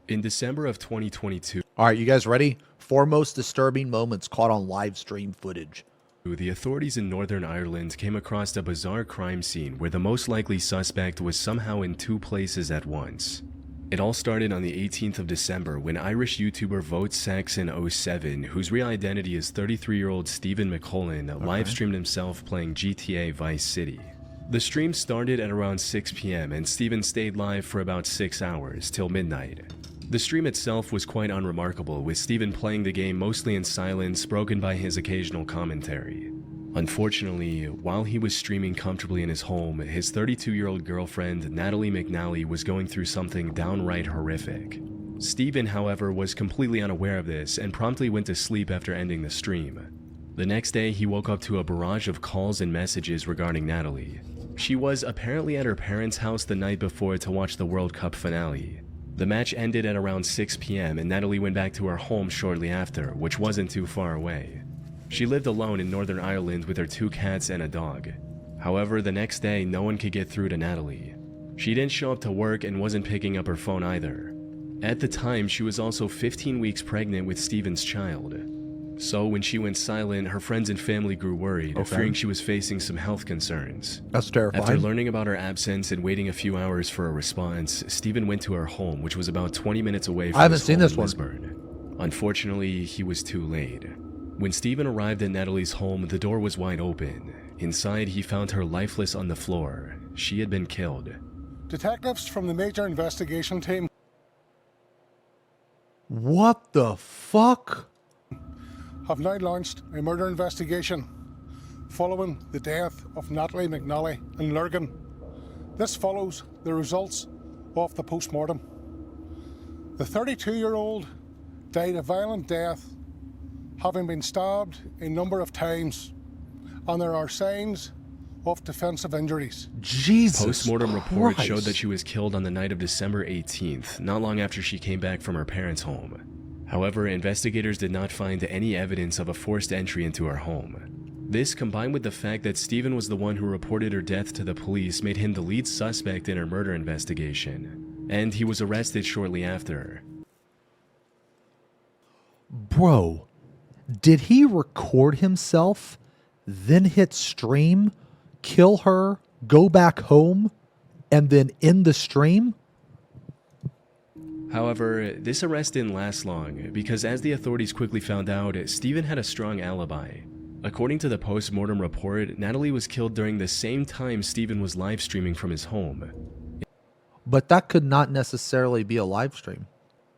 In December of 2022, All right, you guys ready? 4 most disturbing moments caught on live stream footage. the authorities in Northern Ireland came across a bizarre crime scene where the most likely suspect was somehow in 2 places at once. It all started on the 18th of December when Irish YouTuber VoteSaxon07, whose real identity is 33-year-old Stephen McCullen, live-streamed himself playing GTA Vice City. The stream started at around 6 p.m. and Stephen stayed live for about 6 hours, till midnight. The stream itself was quite unremarkable, with Stephen playing the game mostly in silence, broken by his occasional commentary. Unfortunately, while he was streaming comfortably in his home, his 32-year-old girlfriend, Natalie McNally, was going through something downright horrific. Stephen, however, was completely unaware of this and promptly went to sleep after ending the stream. The next day, he woke up to a barrage of calls and messages regarding Natalie. She was apparently at her parents' house the night before to watch the World Cup finale. The match ended at around 6 p.m. and Natalie went back to her home shortly after, which wasn't too far away. She lived alone in Northern Ireland with her 2 cats and a dog. However, the next day, no one could get through to Natalie. She didn't show up to work and wasn't picking up her phone either. At the time, she was also 15 weeks pregnant with Stephen's child. So when she went silent, her friends and family grew worried, fearing she was facing some health concerns. That's terrifying. After learning about her absence and waiting a few hours for a response, Stephen went to her home, which was about 20 minutes away from his home in Lisburn. Unfortunately, he was too late. When Stephen arrived at Natalie's home, the door was wide open. Inside, he found her lifeless on the floor. She had been killed. Detectives from the major investigation team What the fuck? have now launched a murder investigation following the death of Natalie McNally in Lurgan. This follows the results of the post-mortem. The 32-year-old died a violent death, having been stabbed a number of times, and there are signs of defensive injuries. Jesus Post-mortem report Christ. showed that she was killed on the night of December 18th, not long after she came back from her parents' home. However, investigators did not find any evidence of a forced entry into her home. This, combined with the fact that Stephen was the one who reported her death to the police, made him the lead suspect in her murder investigation, and he was arrested shortly after. Bro, did he record himself, then hit stream, kill her, go back home, and then end the stream? However, this arrest didn't last long, because as the authorities quickly found out, Stephen had a strong alibi. According to the post-mortem report, Natalie was killed during the same time Stephen was live streaming from his home. But that could not necessarily be a live stream.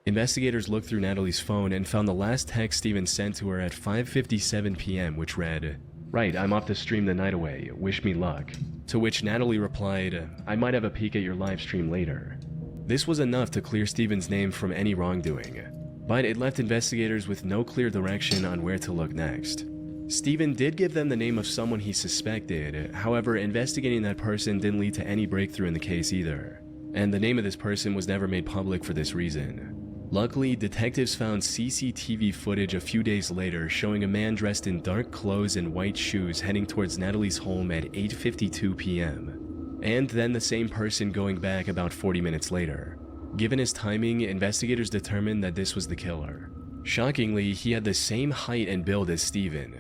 Investigators looked through Natalie's phone and found the last text Stephen sent to her at 5:57 p.m., which read, "Right, I'm off to stream the night away. Wish me luck." To which Natalie replied, "I might have a peek at your live stream later." This was enough to clear Stephen's name from any wrongdoing, but it left investigators with no clear direction on where to look next. Stephen did give them the name of someone he suspected, however, investigating that person didn't lead to any breakthrough in the case either, and the name of this person was never made public for this reason. Luckily, detectives found CCTV footage a few days later showing a man dressed in dark clothes and white shoes heading towards Natalie's home at 8:52 p.m. And then the same person going back about 40 minutes later. Given his timing, investigators determined that this was the killer. Shockingly, he had the same height and build as Stephen.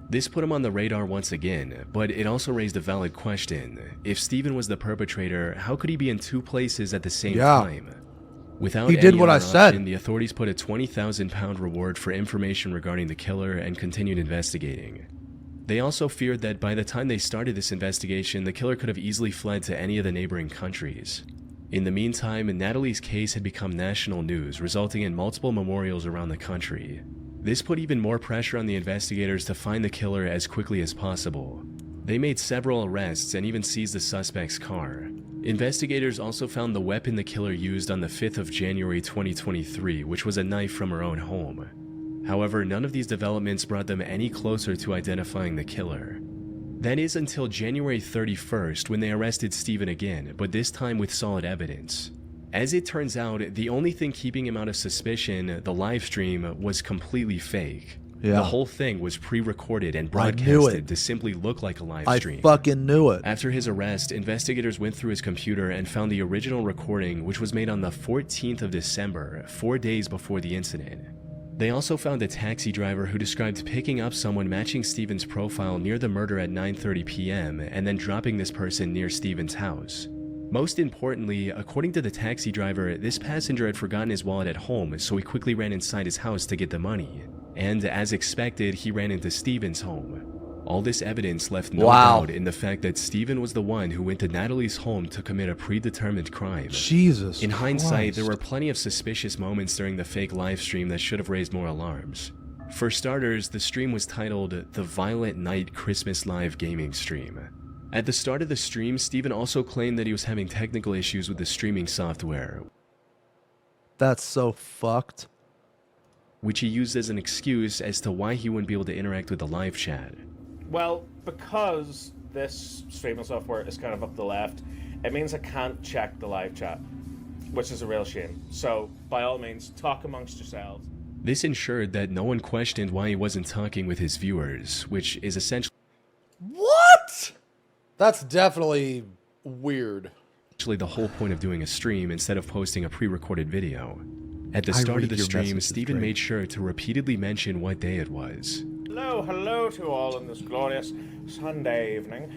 This put him on the radar once again, but it also raised a valid question. If Stephen was the perpetrator, how could he be in 2 places at the same time? Without he did any what I other said. option, the authorities put a £20,000 reward for information regarding the killer and continued investigating. They also feared that by the time they started this investigation, the killer could have easily fled to any of the neighboring countries. In the meantime, Natalie's case had become national news, resulting in multiple memorials around the country. This put even more pressure on the investigators to find the killer as quickly as possible. They made several arrests and even seized the suspect's car. Investigators also found the weapon the killer used on the 5th of January 2023, which was a knife from her own home. However, none of these developments brought them any closer to identifying the killer. That is until January 31st, when they arrested Stephen again, but this time with solid evidence. As it turns out, the only thing keeping him out of suspicion, the live stream, was completely fake. Yeah. The whole thing was pre-recorded and I knew broadcasted it. to simply look like a live I stream. fucking knew it. After his arrest, investigators went through his computer and found the original recording, which was made on the 14th of December, 4 days before the incident. They also found a taxi driver who described picking up someone matching Steven's profile near the murder at 9:30 p.m. and then dropping this person near Steven's house. Most importantly, according to the taxi driver, this passenger had forgotten his wallet at home, so he quickly ran inside his house to get the money. And as expected, he ran into Steven's home. All this evidence left no doubt in the fact that Steven was the one who went to Natalie's home to commit a predetermined crime. Jesus In hindsight, there Christ. were plenty of suspicious moments during the fake live stream that should have raised more alarms. For starters, the stream was titled The Violent Night Christmas Live Gaming Stream. At the start of the stream, Steven also claimed that he was having technical issues with the streaming software, That's so fucked. which he used as an excuse as to why he wouldn't be able to interact with the live chat. Well, because this streaming software is kind of up the left, it means I can't check the live chat, which is a real shame. So, by all means, talk amongst yourselves. This ensured that no one questioned why he wasn't talking with his viewers, which is essentially What? That's definitely weird. the whole point of doing a stream instead of posting a pre-recorded video. At the start of read the your stream, messages, Steven Greg. made sure to repeatedly mention what day it was. Hello to all on this glorious Sunday evening.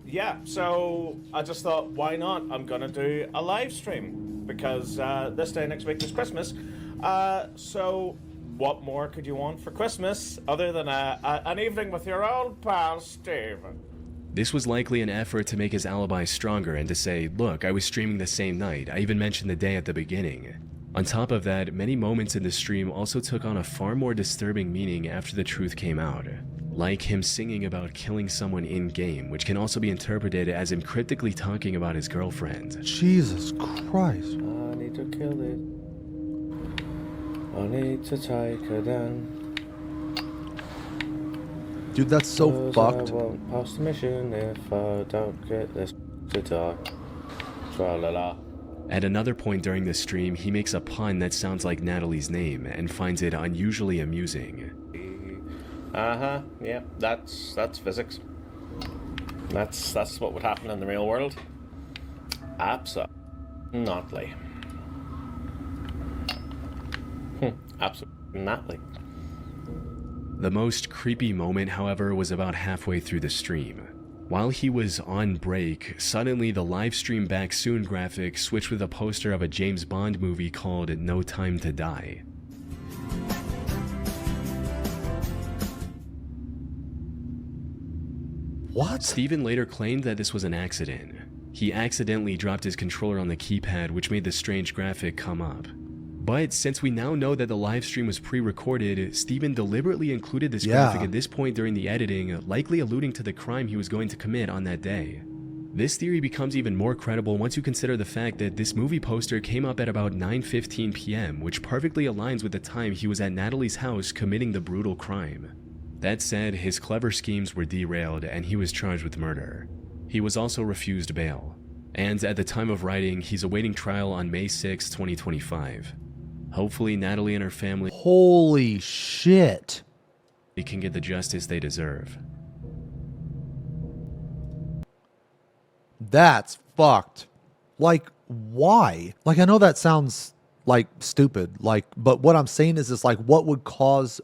Yeah, so I just thought, why not? I'm gonna do a live stream because this day next week is Christmas. So what more could you want for Christmas other than an evening with your old pal Steven? This was likely an effort to make his alibi stronger and to say, look, I was streaming the same night. I even mentioned the day at the beginning. On top of that, many moments in the stream also took on a far more disturbing meaning after the truth came out. Like him singing about killing someone in-game, which can also be interpreted as him cryptically talking about his girlfriend. Jesus Christ. I need to kill it. I need to take her down. Dude, that's so fucked. I won't pass the mission if I don't get this to talk. Tra-la-la. At another point during the stream, he makes a pun that sounds like Natalie's name and finds it unusually amusing. Yeah, that's physics. That's what would happen in the real world. Absolutely. Absolutely. The most creepy moment, however, was about halfway through the stream. While he was on break, suddenly the live stream back soon graphic switched with a poster of a James Bond movie called No Time to Die. What? Steven later claimed that this was an accident. He accidentally dropped his controller on the keypad, which made the strange graphic come up. But since we now know that the live stream was pre-recorded, Steven deliberately included this graphic at this point during the editing, likely alluding to the crime he was going to commit on that day. This theory becomes even more credible once you consider the fact that this movie poster came up at about 9:15 p.m., which perfectly aligns with the time he was at Natalie's house committing the brutal crime. That said, his clever schemes were derailed and he was charged with murder. He was also refused bail. And at the time of writing, he's awaiting trial on May 6, 2025. Hopefully, Natalie and her family Holy shit. can get the justice they deserve. That's fucked. Like, why? Like, I know that sounds like stupid. Like, but what I'm saying is like, what would cause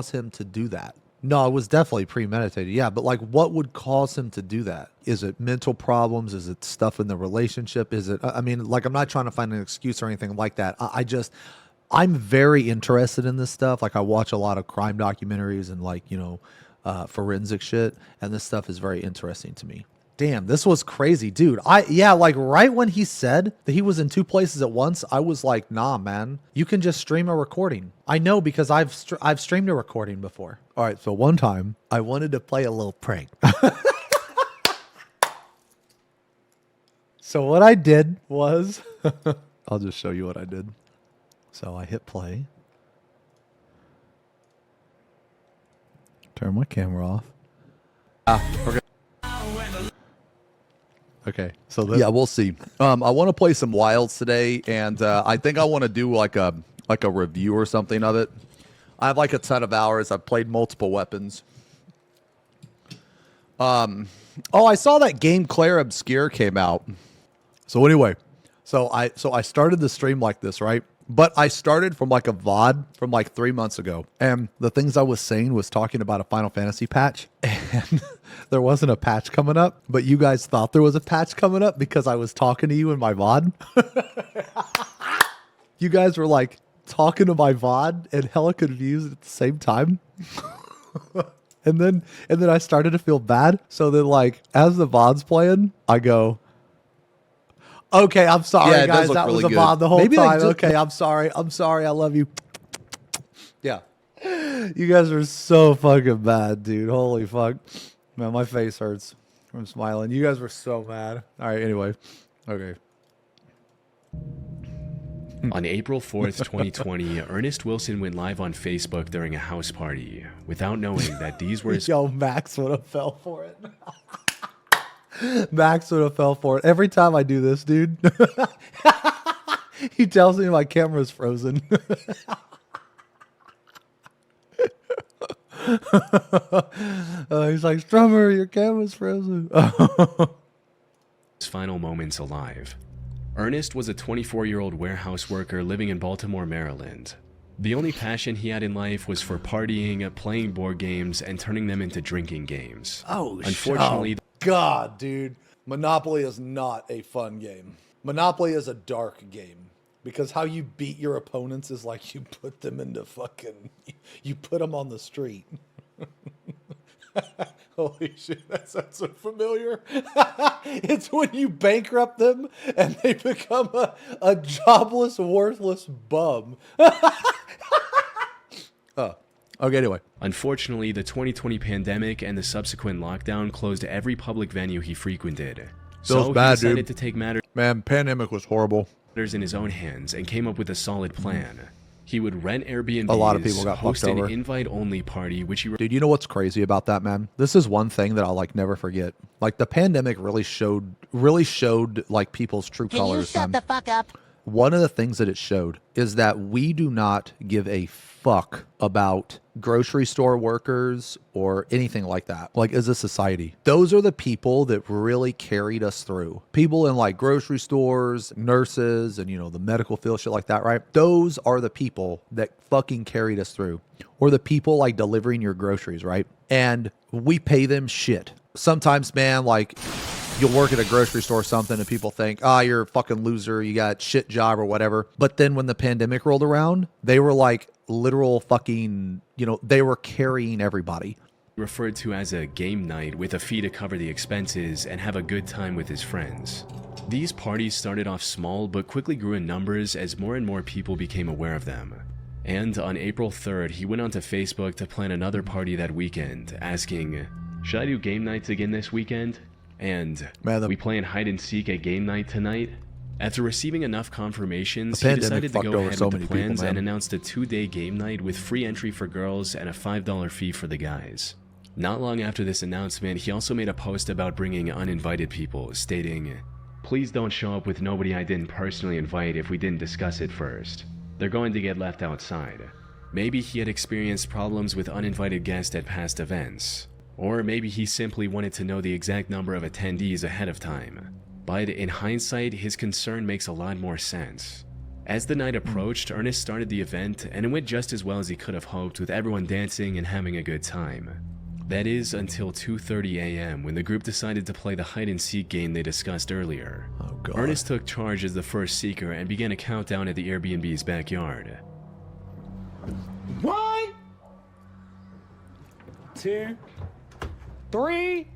him to do that? No, it was definitely premeditated. Yeah, but like, what would cause him to do that? Is it mental problems? Is it stuff in the relationship? Is it? I mean, like, I'm not trying to find an excuse or anything like that. I'm very interested in this stuff. Like, I watch a lot of crime documentaries and like, you know, forensic shit, and this stuff is very interesting to me. Damn, this was crazy, dude. Like right when he said that he was in two places at once, I was like, nah, man, you can just stream a recording. I know because I've streamed a recording before. All right, so one time I wanted to play a little prank. So what I did was, I'll just show you what I did. So I hit play. Turn my camera off. Okay, so Yeah, we'll see. I want to play some Wilds today, and I think I want to do like a review or something of it. I have like a ton of hours. I've played multiple weapons. Oh, I saw that game Claire Obscure came out. So anyway, so I started the stream like this, right? But I started from like a VOD from like 3 months ago. And the things I was saying was talking about a Final Fantasy patch. And there wasn't a patch coming up. But you guys thought there was a patch coming up because I was talking to you in my VOD. You guys were like talking to my VOD and hella confused at the same time. And then I started to feel bad. So then like as the VOD's playing, I go, okay, I'm sorry, Yeah, it does guys. look That really was a good. VOD the whole Maybe they time. just- Okay, I'm sorry. I'm sorry. I love you. Yeah. You guys are so fucking bad, dude. Holy fuck. Man, my face hurts from smiling. You guys were so mad. All right, anyway. Okay. On April 4th, 2020, Ernest Wilson went live on Facebook during a house party without knowing that these were his Yo, Max would have fell for it. Max would have fell for it. Every time I do this, dude, he tells me my camera's frozen. He's like, Strummer, your camera's frozen. final moments alive. Ernest was a 24-year-old warehouse worker living in Baltimore, Maryland. The only passion he had in life was for partying, playing board games, and turning them into drinking games. Unfortunately, God, dude. Monopoly is not a fun game. Monopoly is a dark game. Because how you beat your opponents is like you put them into fucking... You put them on the street. Holy shit, that sounds so familiar. It's when you bankrupt them and they become a jobless, worthless bum. Okay, anyway. Unfortunately, the 2020 pandemic and the subsequent lockdown closed every public venue he frequented. So he bad, decided dude. to take matters Man, pandemic was horrible. in his own hands and came up with a solid plan. He would rent Airbnbs, A lot of people got host fucked an over. invite-only party, which he Dude, you know what's crazy about that, man? This is one thing that I'll like never forget. Like the pandemic really showed like people's true Can you colors, shut man. the fuck up? One of the things that it showed is that we do not give a fuck about grocery store workers or anything like that. Like as a society, those are the people that really carried us through. People in like grocery stores, nurses, and you know, the medical field, shit like that, right? Those are the people that fucking carried us through. Or the people like delivering your groceries, right? And we pay them shit. Sometimes, man, like you'll work at a grocery store or something and people think, you're a fucking loser, you got shit job or whatever. But then when the pandemic rolled around, they were like literal fucking, you know, they were carrying everybody. referred to as a game night with a fee to cover the expenses and have a good time with his friends. These parties started off small but quickly grew in numbers as more and more people became aware of them. And on April 3rd, he went onto Facebook to plan another party that weekend, asking, "Should I do game nights again this weekend?" And, "We playing hide and seek at game night tonight?" After receiving enough confirmations, he decided to go ahead with the plans and announced a 2-day game night with free entry for girls and a $5 fee for the guys. Not long after this announcement, he also made a post about bringing uninvited people, stating, "Please don't show up with nobody I didn't personally invite if we didn't discuss it first. They're going to get left outside." Maybe he had experienced problems with uninvited guests at past events. Or maybe he simply wanted to know the exact number of attendees ahead of time. But in hindsight, his concern makes a lot more sense. As the night approached, Ernest started the event, and it went just as well as he could have hoped, with everyone dancing and having a good time. That is until 2:30 a.m. when the group decided to play the hide-and-seek game they discussed earlier. Oh, God. Ernest took charge as the first seeker and began a countdown at the Airbnb's backyard. 1, 2, 3,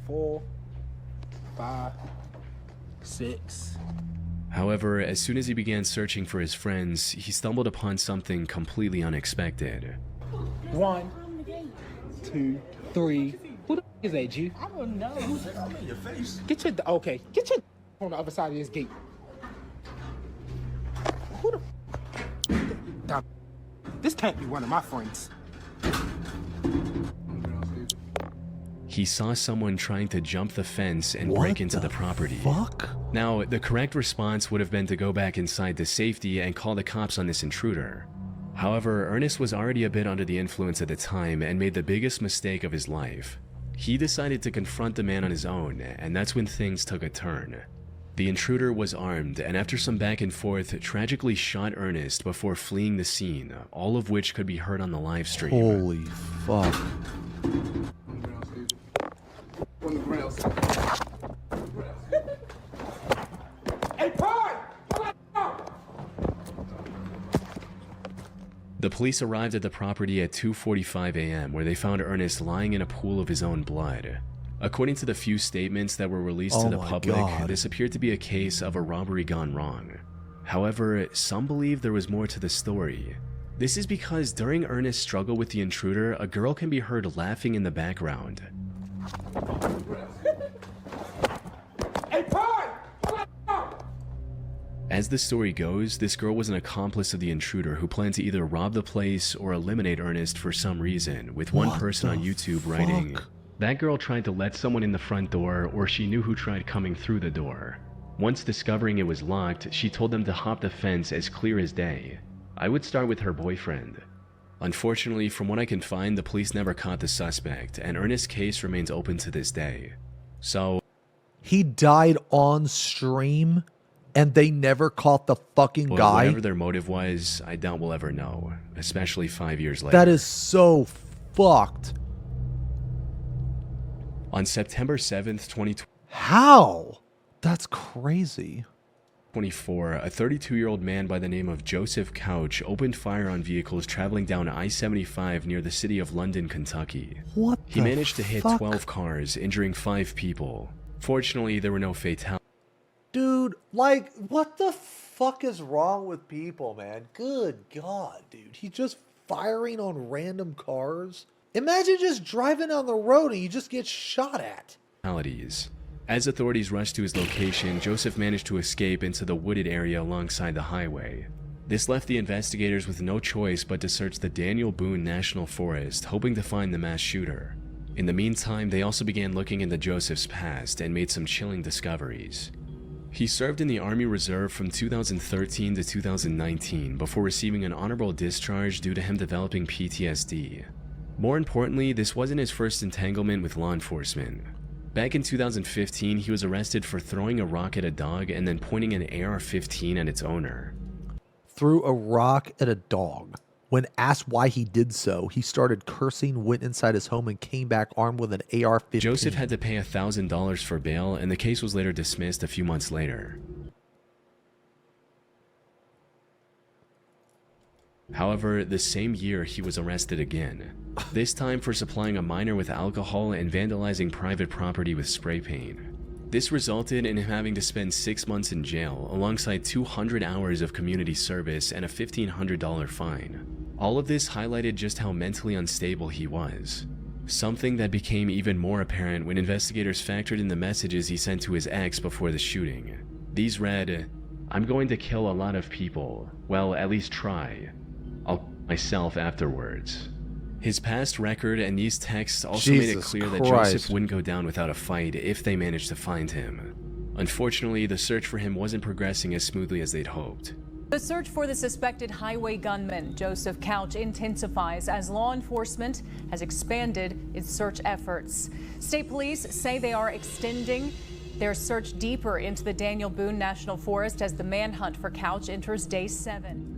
4, 5, 6. However, as soon as he began searching for his friends, he stumbled upon something completely unexpected. 1, 2, 3. Who the is that, G? I don't know. Your face. Get your on the other side of this gate. Who the? This can't be one of my friends. He saw someone trying to jump the fence and break into the property. Fuck? Now, the correct response would have been to go back inside to safety and call the cops on this intruder. However, Ernest was already a bit under the influence at the time and made the biggest mistake of his life. He decided to confront the man on his own, and that's when things took a turn. The intruder was armed, and after some back and forth, tragically shot Ernest before fleeing the scene, all of which could be heard on the live stream. Holy fuck. The police arrived at the property at 2:45 a.m. where they found Ernest lying in a pool of his own blood. According to the few statements that were released to the public, this appeared to be a case of a robbery gone wrong. However, some believe there was more to the story. This is because during Ernest's struggle with the intruder, a girl can be heard laughing in the background. As the story goes, this girl was an accomplice of the intruder who planned to either rob the place or eliminate Ernest for some reason, with one person on YouTube writing, "That girl tried to let someone in the front door, or she knew who tried coming through the door. Once discovering it was locked, she told them to hop the fence as clear as day. I would start with her boyfriend." Unfortunately, from what I can find, the police never caught the suspect, and Ernest's case remains open to this day. So, he died on stream and they never caught the fucking well, guy? whatever their motive was, I doubt we'll ever know, especially 5 years later. That is so fucked. On September 7th, 2024, How? That's crazy. a 32-year-old man by the name of Joseph Couch opened fire on vehicles traveling down I-75 near the city of London, Kentucky. What He the managed to hit fuck? 12 cars, injuring 5 people. Fortunately, there were no fatalities. Dude, like, what the fuck is wrong with people, man? Good God, dude. He's just firing on random cars. Imagine just driving on the road and you just get shot at. As authorities rushed to his location, Joseph managed to escape into the wooded area alongside the highway. This left the investigators with no choice but to search the Daniel Boone National Forest, hoping to find the mass shooter. In the meantime, they also began looking into Joseph's past and made some chilling discoveries. He served in the Army Reserve from 2013 to 2019 before receiving an honorable discharge due to him developing PTSD. More importantly, this wasn't his first entanglement with law enforcement. Back in 2015, he was arrested for throwing a rock at a dog and then pointing an AR-15 at its owner. Threw a rock at a dog. When asked why he did so, he started cursing, went inside his home, and came back armed with an AR-15. Joseph had to pay $1,000 for bail, and the case was later dismissed a few months later. However, the same year he was arrested again, this time for supplying a minor with alcohol and vandalizing private property with spray paint. This resulted in him having to spend 6 months in jail, alongside 200 hours of community service and a $1,500 fine. All of this highlighted just how mentally unstable he was. Something that became even more apparent when investigators factored in the messages he sent to his ex before the shooting. These read, "I'm going to kill a lot of people. Well, at least try. I'll kill myself afterwards." His past record and these texts also made it clear that Joseph wouldn't go down without a fight if they managed to find him. Unfortunately, the search for him wasn't progressing as smoothly as they'd hoped. The search for the suspected highway gunman, Joseph Couch, intensifies as law enforcement has expanded its search efforts. State police say they are extending their search deeper into the Daniel Boone National Forest as the manhunt for Couch enters day 7.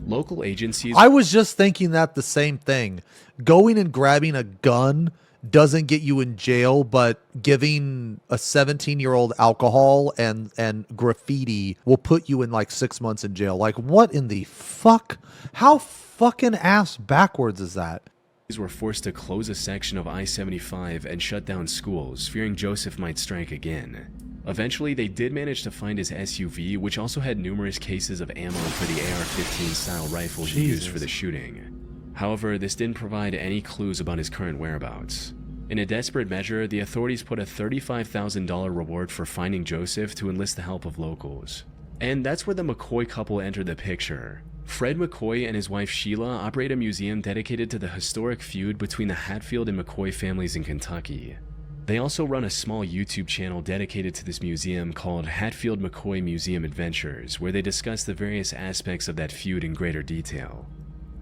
Local agencies... I was just thinking that the same thing. Going and grabbing a gun doesn't get you in jail, but giving a 17-year-old alcohol and graffiti will put you in like 6 months in jail. Like, what in the fuck? How fucking ass backwards is that? Were forced to close a section of I-75 and shut down schools, fearing Joseph might strike again. Eventually, they did manage to find his SUV, which also had numerous cases of ammo for the AR-15 style rifle he used for the shooting. However, this didn't provide any clues about his current whereabouts. In a desperate measure, the authorities put a $35,000 reward for finding Joseph to enlist the help of locals. And that's where the McCoy couple entered the picture. Fred McCoy and his wife Sheila operate a museum dedicated to the historic feud between the Hatfield and McCoy families in Kentucky. They also run a small YouTube channel dedicated to this museum called Hatfield McCoy Museum Adventures, where they discuss the various aspects of that feud in greater detail.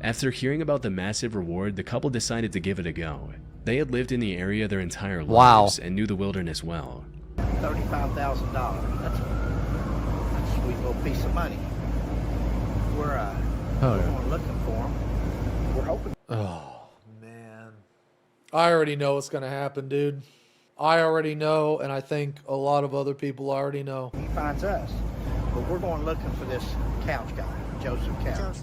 After hearing about the massive reward, the couple decided to give it a go. They had lived in the area their entire lives and knew the wilderness well. $35,000. That's a sweet little piece of money. We're going looking for them. We're hoping. Oh, man. I already know what's going to happen, dude. I already know, and I think a lot of other people already know. He finds us. But we're going looking for this Couch guy, Joseph Couch.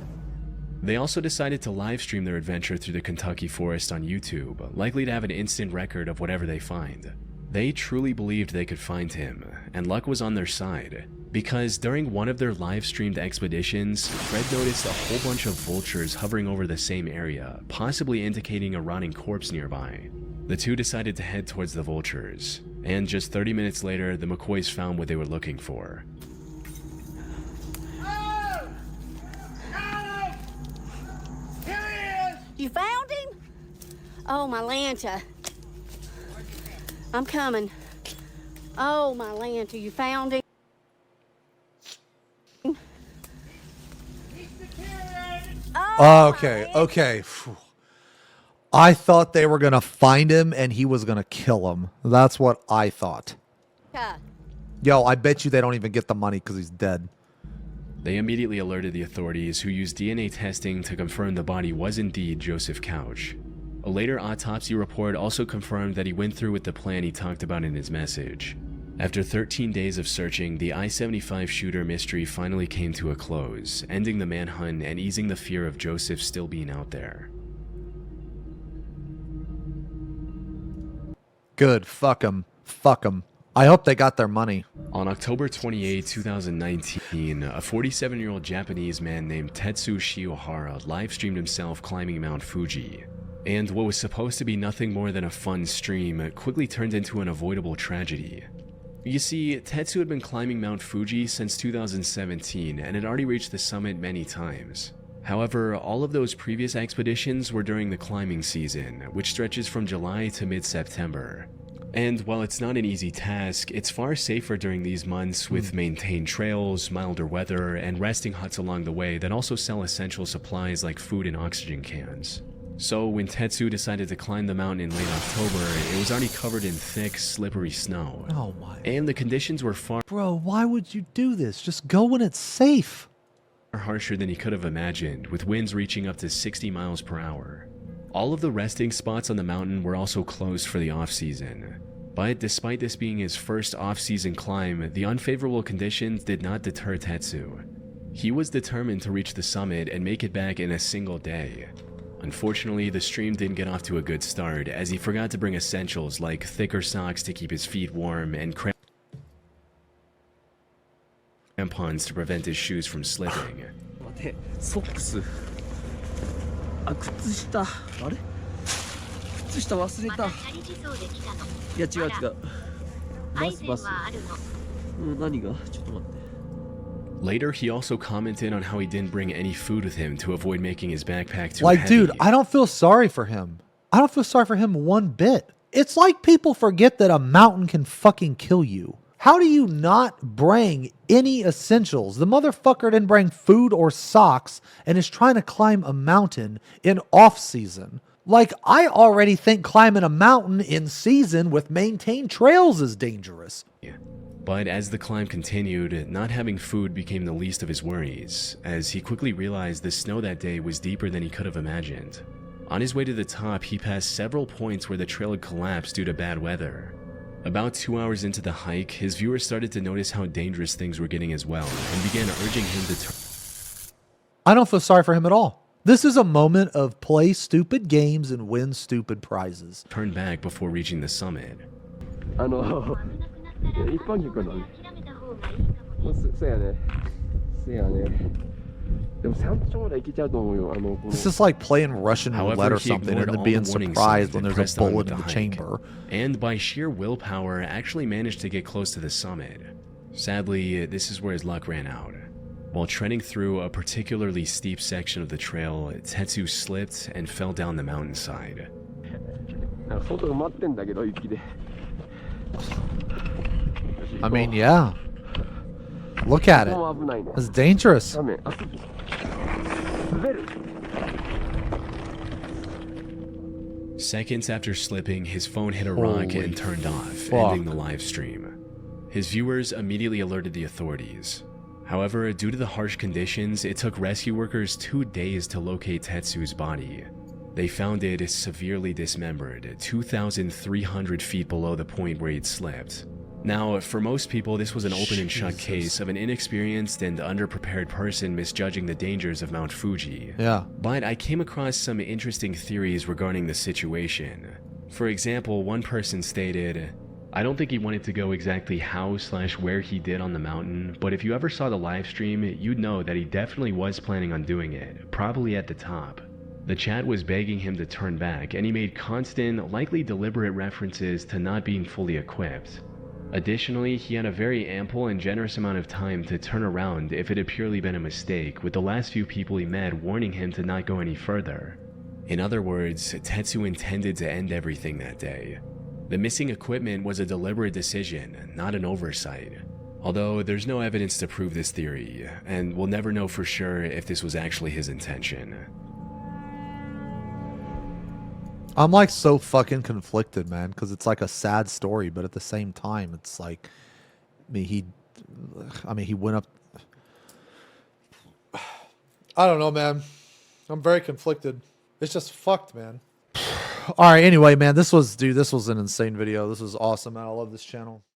They also decided to live stream their adventure through the Kentucky forest on YouTube, likely to have an instant record of whatever they find. They truly believed they could find him, and luck was on their side, because during one of their live-streamed expeditions, Fred noticed a whole bunch of vultures hovering over the same area, possibly indicating a rotting corpse nearby. The two decided to head towards the vultures, and just 30 minutes later, the McCoys found what they were looking for. You found him? Oh, my Lanta. I'm coming. Oh, my Lanta, you found him? Oh, Okay. Phew. I thought they were going to find him and he was going to kill him. That's what I thought. Yo, I bet you they don't even get the money because he's dead. They immediately alerted the authorities, who used DNA testing to confirm the body was indeed Joseph Couch. A later autopsy report also confirmed that he went through with the plan he talked about in his message. After 13 days of searching, the I-75 shooter mystery finally came to a close, ending the manhunt and easing the fear of Joseph still being out there. Good. Fuck him. Fuck him. I hope they got their money. On October 28, 2019, a 47-year-old Japanese man named Tetsu Shiohara livestreamed himself climbing Mount Fuji. And what was supposed to be nothing more than a fun stream quickly turned into an avoidable tragedy. You see, Tetsu had been climbing Mount Fuji since 2017 and had already reached the summit many times. However, all of those previous expeditions were during the climbing season, which stretches from July to mid-September. And while it's not an easy task, it's far safer during these months with maintained trails, milder weather, and resting huts along the way that also sell essential supplies like food and oxygen cans. So when Tetsu decided to climb the mountain in late October, it was already covered in thick, slippery snow. Oh my. And the conditions were far Bro, why would you do this? Just go when it's safe. harsher than he could have imagined, with winds reaching up to 60 miles per hour. All of the resting spots on the mountain were also closed for the off-season. But despite this being his first off-season climb, the unfavorable conditions did not deter Tetsu. He was determined to reach the summit and make it back in a single day. Unfortunately, the stream didn't get off to a good start, as he forgot to bring essentials like thicker socks to keep his feet warm and crampons to prevent his shoes from slipping. ソックス。あ、靴下。あれ？靴下忘れた。いや違う違う。バス。何が？ちょっと待って。 Later, he also commented on how he didn't bring any food with him to avoid making his backpack too Like, heavy. dude, I don't feel sorry for him. I don't feel sorry for him one bit. It's like people forget that a mountain can fucking kill you. How do you not bring any essentials? The motherfucker didn't bring food or socks and is trying to climb a mountain in off-season. Like, I already think climbing a mountain in season with maintained trails is dangerous. But as the climb continued, not having food became the least of his worries, as he quickly realized the snow that day was deeper than he could have imagined. On his way to the top, he passed several points where the trail had collapsed due to bad weather. About 2 hours into the hike, his viewers started to notice how dangerous things were getting as well, and began urging him to turn. I don't feel sorry for him at all. This is a moment of play stupid games and win stupid prizes. Turn back before reaching the summit. 一般客なの。そうやね。そうやね。でも山頂まで行けちゃうと思うよ。This is like playing Russian However, roulette or he something ignored and then all being the warning surprised signs when and there's pressed a on bullet with in the hike. chamber. And by sheer willpower, actually managed to get close to the summit. Sadly, this is where his luck ran out. While treading through a particularly steep section of the trail, Tetsu slipped and fell down the mountainside. 外が待ってんだけど雪で。 I mean, yeah. Look at it. It's dangerous. Seconds after slipping, his phone hit a rock Holy and turned off, fuck. ending the live stream. His viewers immediately alerted the authorities. However, due to the harsh conditions, it took rescue workers 2 days to locate Tetsu's body. They found it severely dismembered, 2,300 feet below the point where he'd slipped. Now, for most people, this was an open and shut case of an inexperienced and underprepared person misjudging the dangers of Mount Fuji. Yeah. But I came across some interesting theories regarding the situation. For example, one person stated, "I don't think he wanted to go exactly how/where he did on the mountain, but if you ever saw the live stream, you'd know that he definitely was planning on doing it, probably at the top. The chat was begging him to turn back, and he made constant, likely deliberate references to not being fully equipped. Additionally, he had a very ample and generous amount of time to turn around if it had purely been a mistake, with the last few people he met warning him to not go any further. In other words, Tetsu intended to end everything that day. The missing equipment was a deliberate decision, not an oversight. Although there's no evidence to prove this theory, and we'll never know for sure if this was actually his intention." I'm like so fucking conflicted, man, because it's like a sad story, but at the same time, it's like, he went up. I don't know, man. I'm very conflicted. It's just fucked, man. All right, anyway, man, this was an insane video. This was awesome, man. I love this channel.